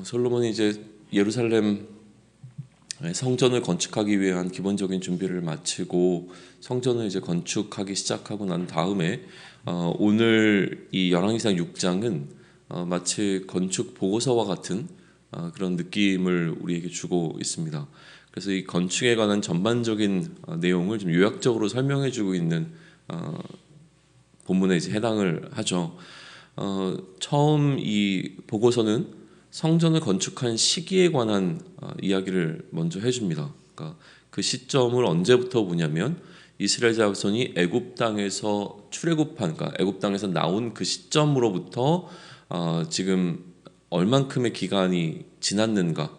솔로몬이 이제 예루살렘 성전을 건축하기 위한 기본적인 준비를 마치고 성전을 이제 건축하기 시작하고 난 다음에 오늘 이 열왕기상 6장은 마치 건축 보고서와 같은 그런 느낌을 우리에게 주고 있습니다. 그래서 이 건축에 관한 전반적인 내용을 좀 요약적으로 설명해주고 있는 본문에 이제 해당을 하죠. 처음 이 보고서는 성전을 건축한 시기에 관한 이야기를 먼저 해줍니다. 그러니까 그 시점을 언제부터 보냐면 이스라엘 자손이 애굽 땅에서 출애굽한, 그러니까 애굽 땅에서 나온 그 시점으로부터 지금 얼만큼의 기간이 지났는가,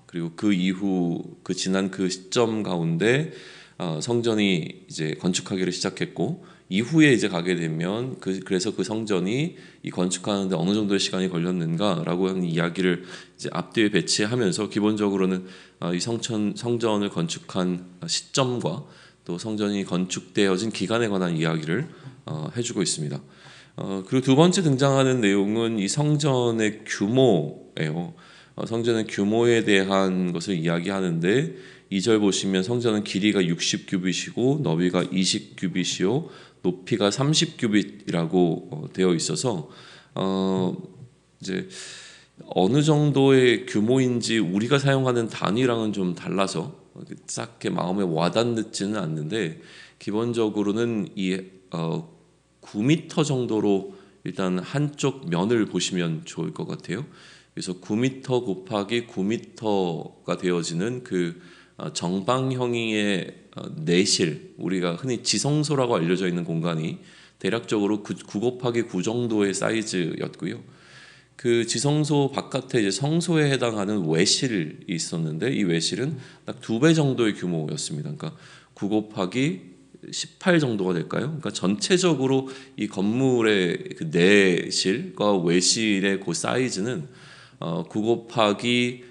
그리고 그 이후 그 지난 그 시점 가운데 성전이 이제 건축하기를 시작했고, 이후에 이제 가게 되면 그래서 그 성전이 이 건축하는데 어느 정도의 시간이 걸렸는가라고 하는 이야기를 이제 앞뒤에 배치하면서 기본적으로는 이 성전을 건축한 시점과 또 성전이 건축되어진 기간에 관한 이야기를 해주고 있습니다. 그리고 두 번째 등장하는 내용은 이 성전의 규모예요. 성전의 규모에 대한 것을 이야기하는데 2절 보시면 성전은 길이가 60규빗이고 너비가 20규빗이요 높이가 30규빗이라고 되어 있어서 이제 어느 정도의 규모인지 우리가 사용하는 단위랑은 좀 달라서 싹 마음에 와닿지는 않는데, 기본적으로는 이 9m 정도로 일단 한쪽 면을 보시면 좋을 것 같아요. 그래서 9m 곱하기 9m가 되어지는 그 정방형의 내실, 우리가 흔히 지성소라고 알려져 있는 공간이 대략적으로 9 곱하기 9 정도의 사이즈였고요. 그 지성소 바깥에 이제 성소에 해당하는 외실이 있었는데 이 외실은 딱 2배 정도의 규모였습니다. 그러니까 9 곱하기 18 정도가 될까요? 그러니까 전체적으로 이 건물의 그 내실과 외실의 그 사이즈는 9 곱하기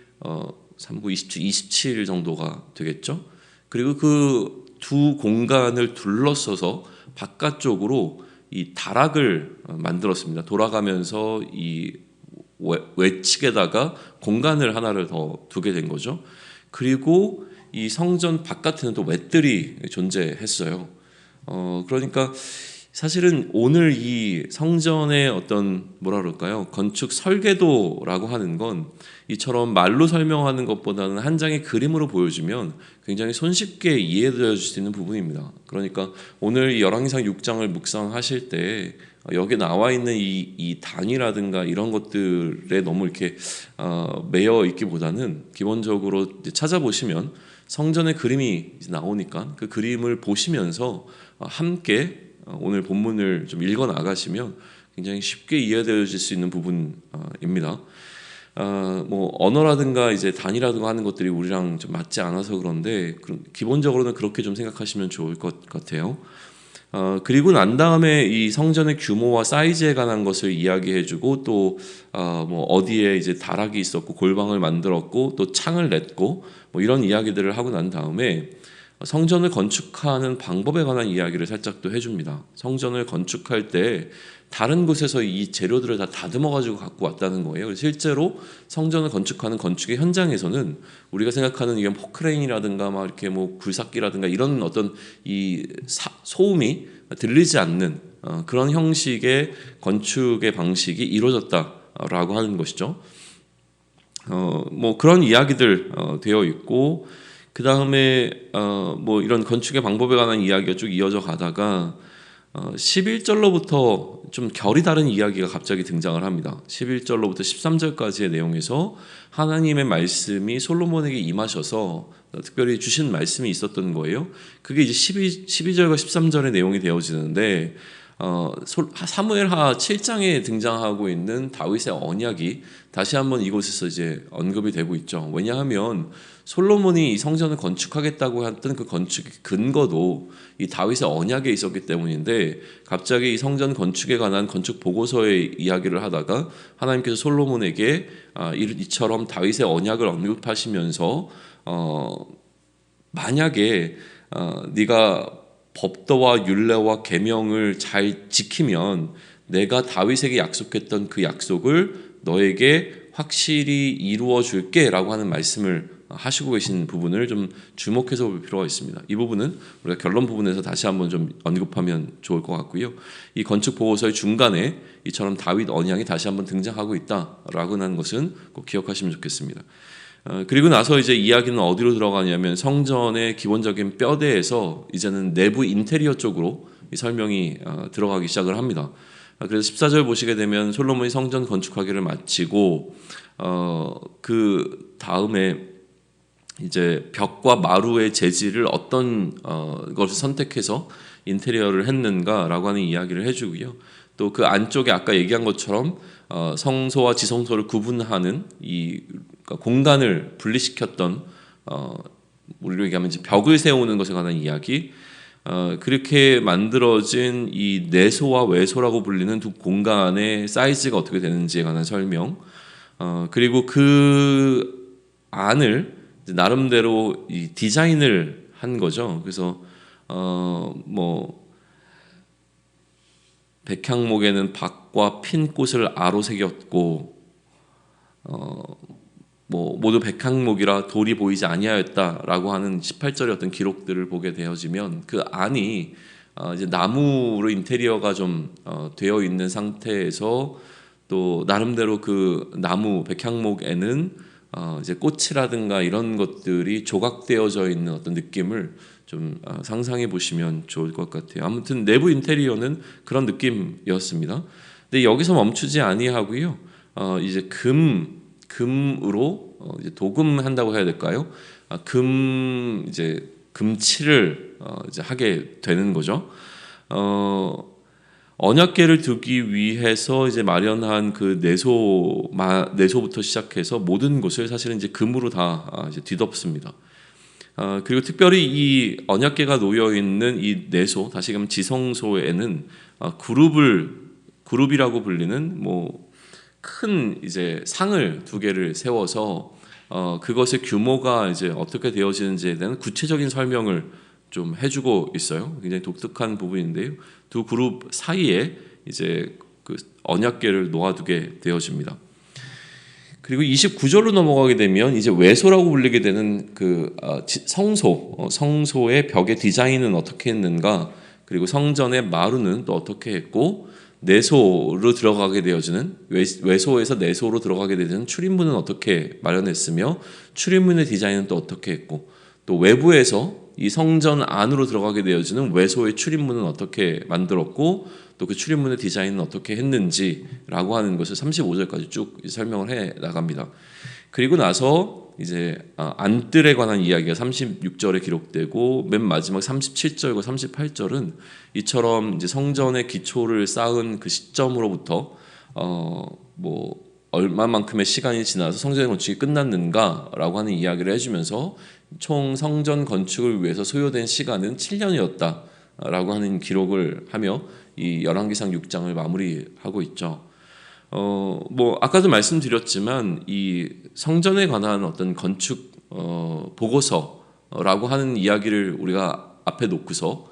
39, 27 정도가 되겠죠. 그리고 그 두 공간을 둘러서서 바깥쪽으로 이 다락을 만들었습니다. 돌아가면서 이 외측에다가 공간을 하나를 더 두게 된 거죠. 그리고 이 성전 바깥에는 또 웻들이 존재했어요. 그러니까 사실은 오늘 이 성전의 어떤 뭐라 그럴까요? 건축 설계도라고 하는 건 이처럼 말로 설명하는 것보다는 한 장의 그림으로 보여주면 굉장히 손쉽게 이해되어질 수 있는 부분입니다. 그러니까 오늘 이 열왕기상 6장을 묵상하실 때 여기 나와 있는 이 단위라든가 이런 것들에 너무 이렇게 매여 있기보다는 기본적으로 찾아보시면 성전의 그림이 나오니까 그 그림을 보시면서 함께 오늘 본문을 좀 읽어 나가시면 굉장히 쉽게 이해되어질 수 있는 부분입니다. 뭐 언어라든가 이제 단위라든가 하는 것들이 우리랑 좀 맞지 않아서 그런데 기본적으로는 그렇게 좀 생각하시면 좋을 것 같아요. 그리고 난 다음에 이 성전의 규모와 사이즈에 관한 것을 이야기해주고 또 뭐 어디에 이제 다락이 있었고 골방을 만들었고 또 창을 냈고 뭐 이런 이야기들을 하고 난 다음에 성전을 건축하는 방법에 관한 이야기를 살짝 또 해줍니다. 성전을 건축할 때 다른 곳에서 이 재료들을 다 다듬어 가지고 갖고 왔다는 거예요. 실제로 성전을 건축하는 건축의 현장에서는 우리가 생각하는 이런 포크레인이라든가 막 이렇게 뭐 굴삭기라든가 이런 어떤 이 소음이 들리지 않는 그런 형식의 건축의 방식이 이루어졌다라고 하는 것이죠. 뭐 그런 이야기들 되어 있고, 그 다음에 뭐 이런 건축의 방법에 관한 이야기가 쭉 이어져 가다가 11절로부터 좀 결이 다른 이야기가 갑자기 등장을 합니다. 11절로부터 13절까지의 내용에서 하나님의 말씀이 솔로몬에게 임하셔서 특별히 주신 말씀이 있었던 거예요. 그게 이제 12절과 13절의 내용이 되어지는데 사무엘하 7장에 등장하고 있는 다윗의 언약이 다시 한번 이곳에서 이제 언급이 되고 있죠. 왜냐하면 솔로몬이 이 성전을 건축하겠다고 했던 그 건축의 근거도 이 다윗의 언약에 있었기 때문인데, 갑자기 이 성전 건축에 관한 건축 보고서의 이야기를 하다가 하나님께서 솔로몬에게 이처럼 다윗의 언약을 언급하시면서 만약에 네가 법도와 율례와 계명을 잘 지키면 내가 다윗에게 약속했던 그 약속을 너에게 확실히 이루어 줄게라고 하는 말씀을 하시고 계신 부분을 좀 주목해서 볼 필요가 있습니다. 이 부분은 우리가 결론 부분에서 다시 한번 좀 언급하면 좋을 것 같고요. 이 건축 보고서의 중간에 이처럼 다윗 언약이 다시 한번 등장하고 있다라고 하는 것은 꼭 기억하시면 좋겠습니다. 그리고 나서 이제 이야기는 어디로 들어가냐면 성전의 기본적인 뼈대에서 이제는 내부 인테리어 쪽으로 이 설명이 들어가기 시작을 합니다. 그래서 14절 보시게 되면 솔로몬이 성전 건축하기를 마치고 그 다음에 이제 벽과 마루의 재질을 어떤 것을 선택해서 인테리어를 했는가라고 하는 이야기를 해주고요. 또 그 안쪽에 아까 얘기한 것처럼 성소와 지성소를 구분하는 이 공간을 분리시켰던 우리로 얘기하면 이제 벽을 세우는 것에 관한 이야기, 그렇게 만들어진 이 내소와 외소라고 불리는 두 공간의 사이즈가 어떻게 되는지에 관한 설명, 그리고 그 안을 나름대로 이 디자인을 한 거죠. 그래서 뭐 백향목에는 박과 핀 꽃을 아로 새겼고 뭐 모두 백향목이라 돌이 보이지 아니하였다라고 하는 18절의 어떤 기록들을 보게 되어지면 그 안이 이제 나무로 인테리어가 좀 되어 있는 상태에서 또 나름대로 그 나무 백향목에는 이제 꽃이라든가 이런 것들이 조각되어져 있는 어떤 느낌을 좀 상상해 보시면 좋을 것 같아요. 아무튼 내부 인테리어는 그런 느낌이었습니다. 근데 여기서 멈추지 아니하고요. 이제 금으로 이제 도금한다고 해야 될까요? 이제 금칠을 이제 하게 되는 거죠. 언약궤를 두기 위해서 이제 마련한 그 내소부터 시작해서 모든 것을 사실은 이제 금으로 다 이제 뒤덮습니다. 그리고 특별히 이 언약궤가 놓여 있는 이 내소, 다시 말하면 지성소에는 그룹이라고 불리는 뭐 큰 이제 상을 두 개를 세워서 그것의 규모가 이제 어떻게 되어지는지에 대한 구체적인 설명을 좀 해주고 있어요. 굉장히 독특한 부분인데요. 두 그룹 사이에 이제 그 언약궤를 놓아두게 되어집니다. 그리고 29절로 넘어가게 되면 이제 외소라고 불리게 되는 그 성소의 벽의 디자인은 어떻게 했는가, 그리고 성전의 마루는 또 어떻게 했고, 내소로 들어가게 되어지는 외소에서 내소로 들어가게 되는 출입문은 어떻게 마련했으며, 출입문의 디자인은 또 어떻게 했고, 또 외부에서 이 성전 안으로 들어가게 되어지는 외소의 출입문은 어떻게 만들었고, 또 그 출입문의 디자인은 어떻게 했는지라고 하는 것을 35절까지 쭉 설명을 해 나갑니다. 그리고 나서 이제 안뜰에 관한 이야기가 36절에 기록되고, 맨 마지막 37절과 38절은 이처럼 이제 성전의 기초를 쌓은 그 시점으로부터 뭐 얼마만큼의 시간이 지나서 성전 건축이 끝났는가라고 하는 이야기를 해주면서 총 성전 건축을 위해서 소요된 시간은 7년이었다라고 하는 기록을 하며 이 열왕기상 6장을 마무리하고 있죠. 뭐 아까도 말씀드렸지만 이 성전에 관한 어떤 건축 보고서라고 하는 이야기를 우리가 앞에 놓고서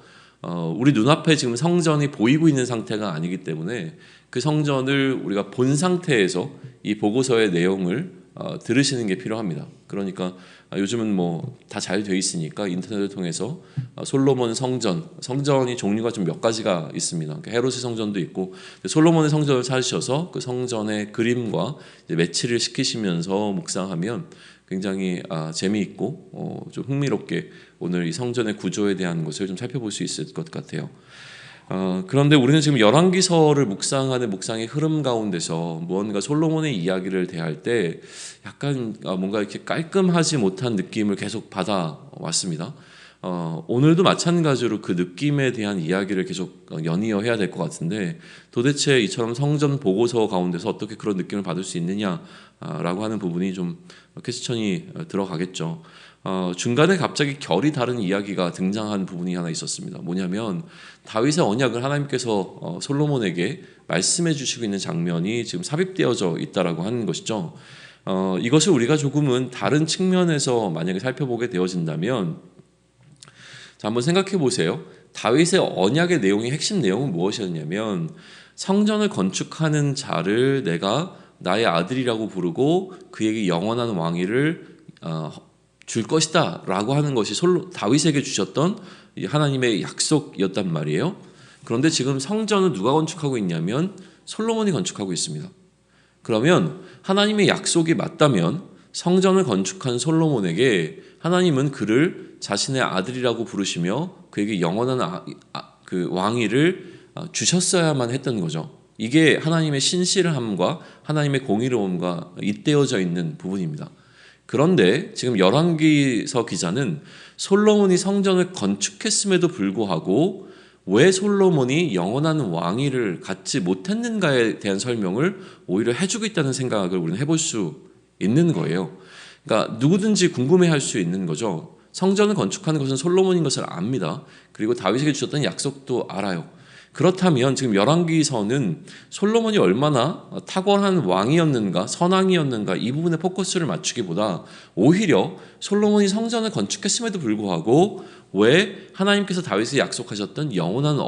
우리 눈앞에 지금 성전이 보이고 있는 상태가 아니기 때문에 그 성전을 우리가 본 상태에서 이 보고서의 내용을 들으시는 게 필요합니다. 그러니까 요즘은 뭐 다 잘 돼 있으니까 인터넷을 통해서 솔로몬 성전이 종류가 좀 몇 가지가 있습니다. 헤롯의 성전도 있고, 솔로몬의 성전을 찾으셔서 그 성전의 그림과 이제 매치를 시키시면서 묵상하면 굉장히 재미있고 좀 흥미롭게 오늘 이 성전의 구조에 대한 것을 좀 살펴볼 수 있을 것 같아요. 그런데 우리는 지금 열왕기서를 묵상하는 묵상의 흐름 가운데서 무언가 솔로몬의 이야기를 대할 때 약간 뭔가 이렇게 깔끔하지 못한 느낌을 계속 받아왔습니다. 오늘도 마찬가지로 그 느낌에 대한 이야기를 계속 연이어 해야 될 것 같은데, 도대체 이처럼 성전 보고서 가운데서 어떻게 그런 느낌을 받을 수 있느냐라고 하는 부분이 좀 퀘스천이 들어가겠죠. 중간에 갑자기 결이 다른 이야기가 등장한 부분이 하나 있었습니다. 뭐냐면 다윗의 언약을 하나님께서 솔로몬에게 말씀해 주시고 있는 장면이 지금 삽입되어져 있다라고 하는 것이죠. 이것을 우리가 조금은 다른 측면에서 만약에 살펴보게 되어진다면, 자, 한번 생각해 보세요. 다윗의 언약의 내용의 핵심 내용은 무엇이었냐면 성전을 건축하는 자를 내가 나의 아들이라고 부르고 그에게 영원한 왕위를 줄 것이다 라고 하는 것이 다윗에게 주셨던 하나님의 약속이었단 말이에요. 그런데 지금 성전을 누가 건축하고 있냐면 솔로몬이 건축하고 있습니다. 그러면 하나님의 약속이 맞다면 성전을 건축한 솔로몬에게 하나님은 그를 자신의 아들이라고 부르시며 그에게 영원한 그 왕위를 주셨어야만 했던 거죠. 이게 하나님의 신실함과 하나님의 공의로움과 잇대어져 있는 부분입니다. 그런데 지금 열왕기서 기자는 솔로몬이 성전을 건축했음에도 불구하고 왜 솔로몬이 영원한 왕위를 갖지 못했는가에 대한 설명을 오히려 해주고 있다는 생각을 우리는 해볼 수 있는 거예요. 그러니까 누구든지 궁금해할 수 있는 거죠. 성전을 건축하는 것은 솔로몬인 것을 압니다. 그리고 다윗에게 주셨던 약속도 알아요. 그렇다면 지금 열왕기서는 솔로몬이 얼마나 탁월한 왕이었는가, 선왕이었는가 이 부분에 포커스를 맞추기보다 오히려 솔로몬이 성전을 건축했음에도 불구하고 왜 하나님께서 다윗에 약속하셨던 영원한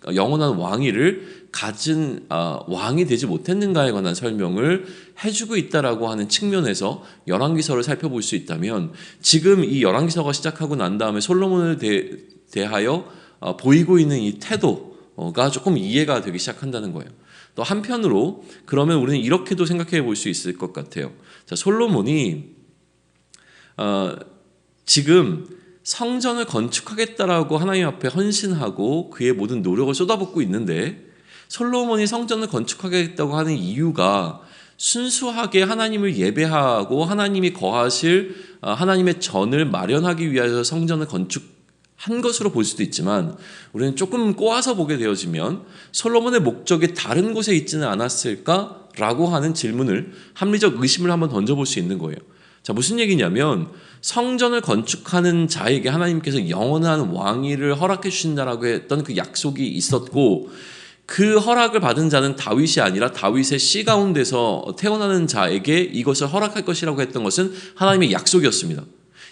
왕위를 가진 왕이 되지 못했는가에 관한 설명을 해주고 있다라고 하는 측면에서 열왕기서를 살펴볼 수 있다면 지금 이 열왕기서가 시작하고 난 다음에 솔로몬을 대하여 보이고 있는 이 태도가 조금 이해가 되기 시작한다는 거예요. 또 한편으로 그러면 우리는 이렇게도 생각해 볼 수 있을 것 같아요. 자, 솔로몬이 지금 성전을 건축하겠다라고 하나님 앞에 헌신하고 그의 모든 노력을 쏟아붓고 있는데 솔로몬이 성전을 건축하겠다고 하는 이유가 순수하게 하나님을 예배하고 하나님이 거하실 하나님의 전을 마련하기 위하여 성전을 건축한 것으로 볼 수도 있지만 우리는 조금 꼬아서 보게 되어지면 솔로몬의 목적이 다른 곳에 있지는 않았을까라고 하는 질문을 합리적 의심을 한번 던져볼 수 있는 거예요. 자, 무슨 얘기냐면 성전을 건축하는 자에게 하나님께서 영원한 왕위를 허락해 주신다라고 했던 그 약속이 있었고 그 허락을 받은 자는 다윗이 아니라 다윗의 씨 가운데서 태어나는 자에게 이것을 허락할 것이라고 했던 것은 하나님의 약속이었습니다.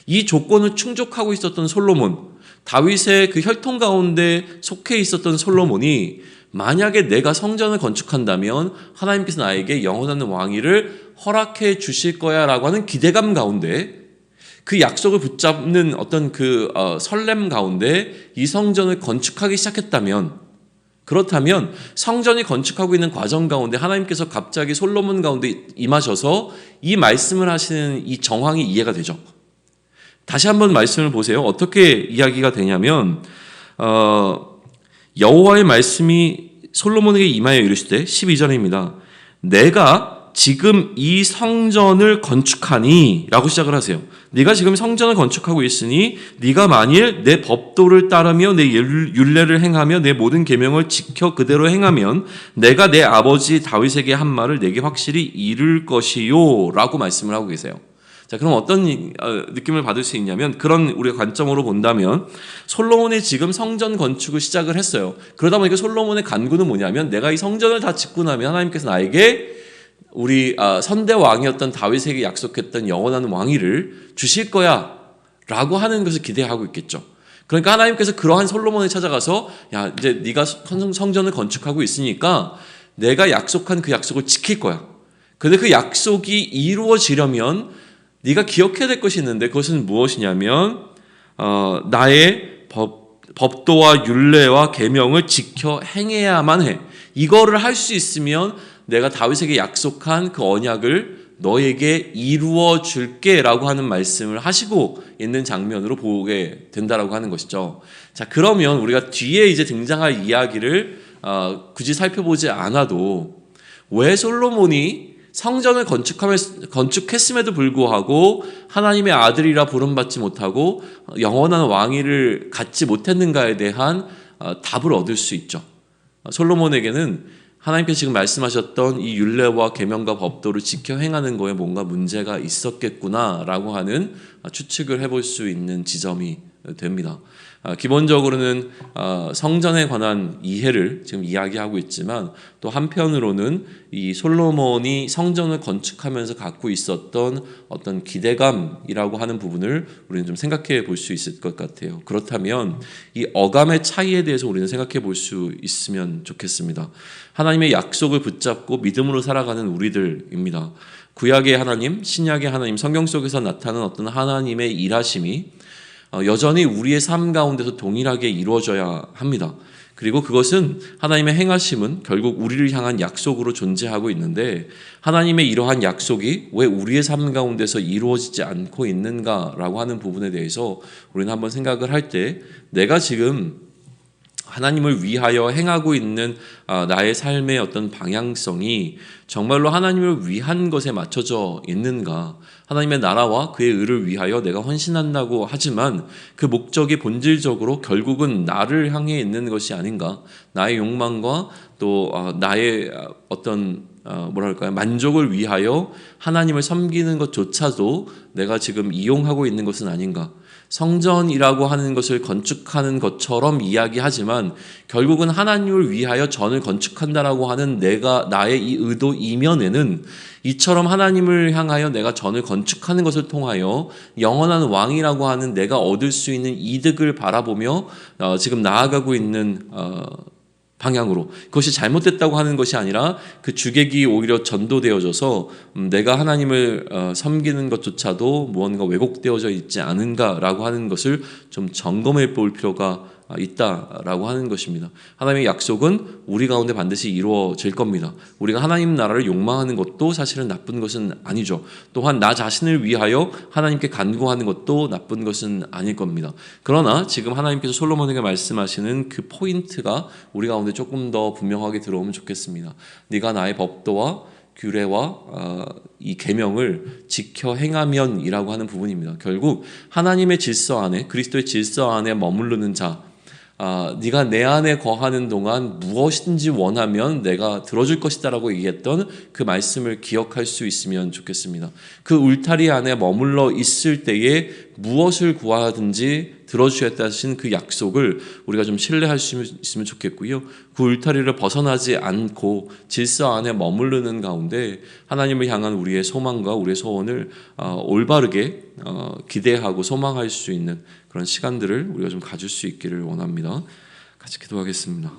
이 조건을 충족하고 있었던 솔로몬, 다윗의 그 혈통 가운데 속해 있었던 솔로몬이 만약에 내가 성전을 건축한다면 하나님께서 나에게 영원한 왕위를 허락해 주실 거야 라고 하는 기대감 가운데 그 약속을 붙잡는 어떤 그 설렘 가운데 이 성전을 건축하기 시작했다면 그렇다면 성전이 건축하고 있는 과정 가운데 하나님께서 갑자기 솔로몬 가운데 임하셔서 이 말씀을 하시는 이 정황이 이해가 되죠. 다시 한번 말씀을 보세요. 어떻게 이야기가 되냐면 여호와의 말씀이 솔로몬에게 임하여 이르시되 12절입니다. 내가 지금 이 성전을 건축하니 라고 시작을 하세요. 네가 지금 성전을 건축하고 있으니 네가 만일 내 법도를 따르며 내 율례를 행하며 내 모든 계명을 지켜 그대로 행하면 내가 내 아버지 다윗에게 한 말을 내게 확실히 이룰 것이요 라고 말씀을 하고 계세요. 자, 그럼 어떤 느낌을 받을 수 있냐면 그런 우리가 관점으로 본다면 솔로몬이 지금 성전 건축을 시작을 했어요. 그러다 보니까 솔로몬의 간구는 뭐냐면 내가 이 성전을 다 짓고 나면 하나님께서 나에게 우리 선대 왕이었던 다윗에게 약속했던 영원한 왕위를 주실 거야 라고 하는 것을 기대하고 있겠죠. 그러니까 하나님께서 그러한 솔로몬을 찾아가서 야 이제 네가 성전을 건축하고 있으니까 내가 약속한 그 약속을 지킬 거야. 근데 그 약속이 이루어지려면 네가 기억해야 될 것이 있는데 그것은 무엇이냐면 나의 법도와 율례와 계명을 지켜 행해야만 해. 이거를 할 수 있으면 내가 다윗에게 약속한 그 언약을 너에게 이루어 줄게 라고 하는 말씀을 하시고 있는 장면으로 보게 된다라고 하는 것이죠. 자, 그러면 우리가 뒤에 이제 등장할 이야기를 굳이 살펴보지 않아도 왜 솔로몬이 성전을 건축했음에도 불구하고 하나님의 아들이라 부름받지 못하고 영원한 왕위를 갖지 못했는가에 대한 답을 얻을 수 있죠. 솔로몬에게는 하나님께서 지금 말씀하셨던 이 율례와 계명과 법도를 지켜 행하는 거에 뭔가 문제가 있었겠구나라고 하는 추측을 해볼 수 있는 지점이 됩니다. 기본적으로는 성전에 관한 이해를 지금 이야기하고 있지만 또 한편으로는 이 솔로몬이 성전을 건축하면서 갖고 있었던 어떤 기대감이라고 하는 부분을 우리는 좀 생각해 볼 수 있을 것 같아요. 그렇다면 이 어감의 차이에 대해서 우리는 생각해 볼 수 있으면 좋겠습니다. 하나님의 약속을 붙잡고 믿음으로 살아가는 우리들입니다. 구약의 하나님, 신약의 하나님, 성경 속에서 나타나는 어떤 하나님의 일하심이 여전히 우리의 삶 가운데서 동일하게 이루어져야 합니다. 그리고 그것은 하나님의 행하심은 결국 우리를 향한 약속으로 존재하고 있는데 하나님의 이러한 약속이 왜 우리의 삶 가운데서 이루어지지 않고 있는가라고 하는 부분에 대해서 우리는 한번 생각을 할 때 내가 지금 하나님을 위하여 행하고 있는 나의 삶의 어떤 방향성이 정말로 하나님을 위한 것에 맞춰져 있는가? 하나님의 나라와 그의 의를 위하여 내가 헌신한다고 하지만 그 목적이 본질적으로 결국은 나를 향해 있는 것이 아닌가? 나의 욕망과 또 나의 어떤 만족을 위하여 하나님을 섬기는 것조차도 내가 지금 이용하고 있는 것은 아닌가? 성전이라고 하는 것을 건축하는 것처럼 이야기하지만 결국은 하나님을 위하여 전을 건축한다라고 하는 나의 이 의도 이면에는 이처럼 하나님을 향하여 내가 전을 건축하는 것을 통하여 영원한 왕이라고 하는 내가 얻을 수 있는 이득을 바라보며 지금 나아가고 있는 방향으로, 그것이 잘못됐다고 하는 것이 아니라 그 주객이 오히려 전도되어져서 내가 하나님을 섬기는 것조차도 무언가 왜곡되어져 있지 않은가라고 하는 것을 좀 점검해 볼 필요가 있다라고 하는 것입니다. 하나님의 약속은 우리 가운데 반드시 이루어질 겁니다. 우리가 하나님 나라를 욕망하는 것도 사실은 나쁜 것은 아니죠. 또한 나 자신을 위하여 하나님께 간구하는 것도 나쁜 것은 아닐 겁니다. 그러나 지금 하나님께서 솔로몬에게 말씀하시는 그 포인트가 우리 가운데 조금 더 분명하게 들어오면 좋겠습니다. 네가 나의 법도와 규례와 이 계명을 지켜 행하면이라고 하는 부분입니다. 결국 하나님의 질서 안에, 그리스도의 질서 안에 머무르는 자, 네가 내 안에 거하는 동안 무엇인지 원하면 내가 들어줄 것이다라고 얘기했던 그 말씀을 기억할 수 있으면 좋겠습니다. 그 울타리 안에 머물러 있을 때에 무엇을 구하든지 들어주셨다신 그 약속을 우리가 좀 신뢰할 수 있으면 좋겠고요. 그 울타리를 벗어나지 않고 질서 안에 머무르는 가운데 하나님을 향한 우리의 소망과 우리의 소원을 올바르게 기대하고 소망할 수 있는 그런 시간들을 우리가 좀 가질 수 있기를 원합니다. 같이 기도하겠습니다.